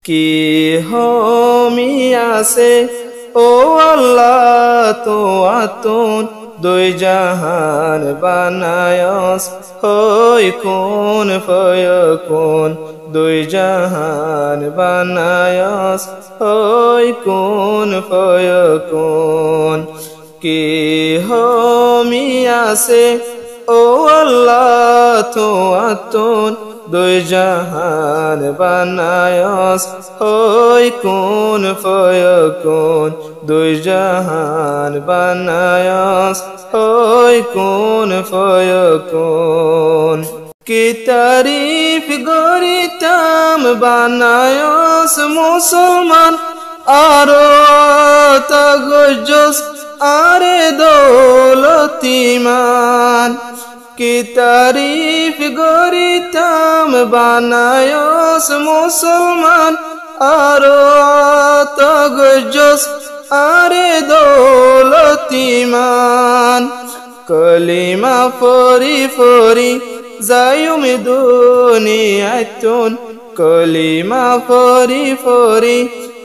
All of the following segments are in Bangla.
কি হমি আছে ও আল্লাহ তো আতুন দুই জাহান বানায়স হই কোন ফয়কুন দুই জাহান বানায়স হই কোন ফয়কুন কি হমি আছে ও আল্লাহ তো আতুন দুই জাহান বানায়স হই কোন ফয়কুন দুই জাহান বানায়স হই কোন ফয়কুন কি তারিফ গরিতাম বানায়স মুসলমান আরো তাগজ্জস আরে দৌলতিমান কি তারিফ গরিতাম বানায়স মুসলমান আরো তাগজ্জস আরে দৌলতিমান কলিমা ফরি ফরি যায়ুম দুনিয়াতুন কলিমা ফরি ফরি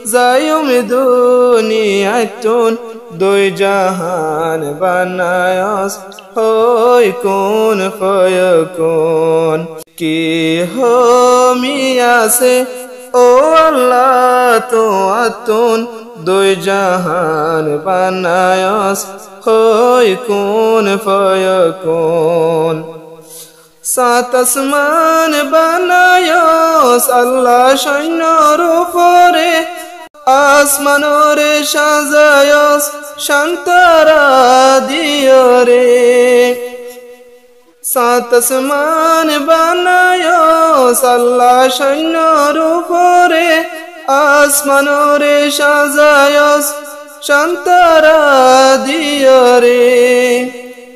যায়ুম দুনিয়াতুন দুই জাহান বানায়স হই কোন ফয়কুন কি হমি আছে ও আল্লাহ তো আতুন দুই জাহান বানায়স হই কোন ফয়কুন সাত আসমান বানায়স আল্লাহ সৈন্যর উপরে আসমানরে সাজায়স শান্তারা দিও রে সাত আসমান বানায়স আল্লাহ সৈন্যর উপরে আসমানরে সাজায়স শান্তারা দিও রে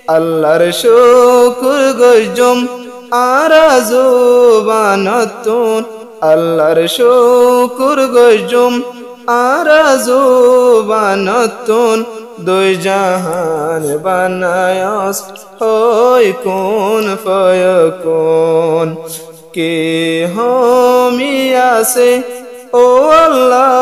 আল্লাহর শুকর গজম আরাজু বানাতুন আল্লাহর শুকর গজম আরাজু বানাতুন দুই জাহান বানায়স হই কোন ফয়কুন কি হমি আছে ও আল্লাহ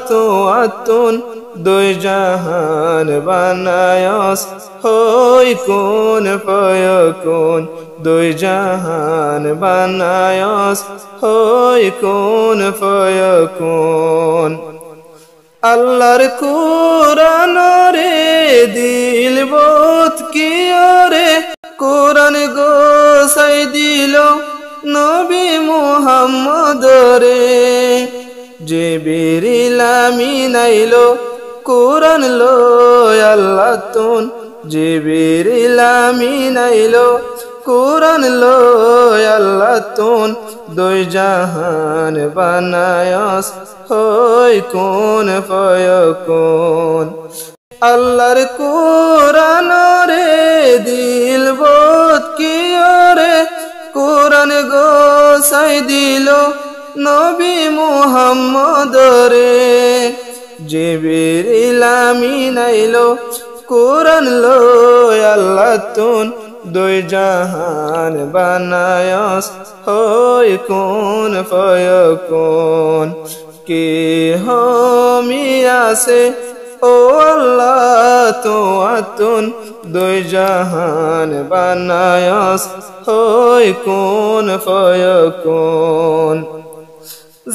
তো আতুন দুই জাহান বানায়স হই কোন ফয়কুন দুই জাহান বানায়স হই কোন ফয়কুন আল্লাহর কুরআন রে দিল বোধ কি রে কুরআন গোসাই দিল নবী মুহাম্মদ রে জিবরিল আমিন আইলো কুরআন লয় আল্লাহ তুন জিবরিল আমিন আইলো কুরআন লয় আল্লাহ তুন দুই জাহান বানায়স হই কোন ফয়কুন আল্লাহর কুরআন রে দিল বোধ কি রে কুরআন গোসাই দিল নবী মুহাম্মদ রে জিবরিল আমিন আইলো কুরআন লয় আল্লাহ তুন দুই জাহান বানায়স হই কোন ফয়কুন কি হমি আছে ও আল্লাহ তো আতুন দুই জাহান বানায়স হই কোন ফয়কুন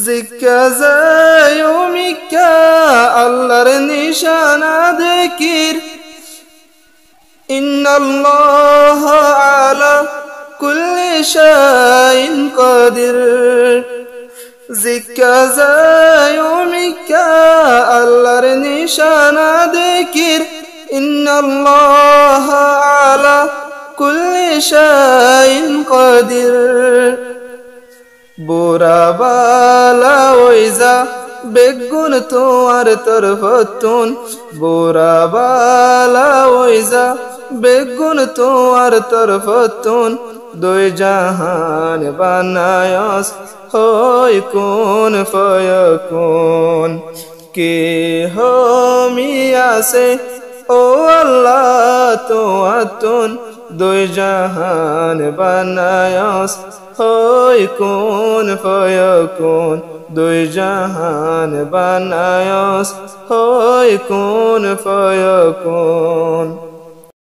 জিক্কা যায়ুমিকা আল্লাহর নিশানা দেখির ইন্নাল্লাহ আলা কুল্লি শাইইন কাদির জিক্কা যায়ুমিকা আল্লাহর নিশানা দেখির ইন্নাল্লাহ আলা কুল্লি শাইইন কাদির বুরা বালা ওইজা বেগুন তোমার তরফতুন বুরা বালা ওইজা বেগুন তোমার তরফতুন দুই জাহান বানায়স হই কোন ফয়কুন কি হমি আছে ও আল্লাহ তো আতুন দুই জাহান বানায়স হই কুন ফয়াকুন দুই জাহান বানায়স হই কুন ফয়াকুন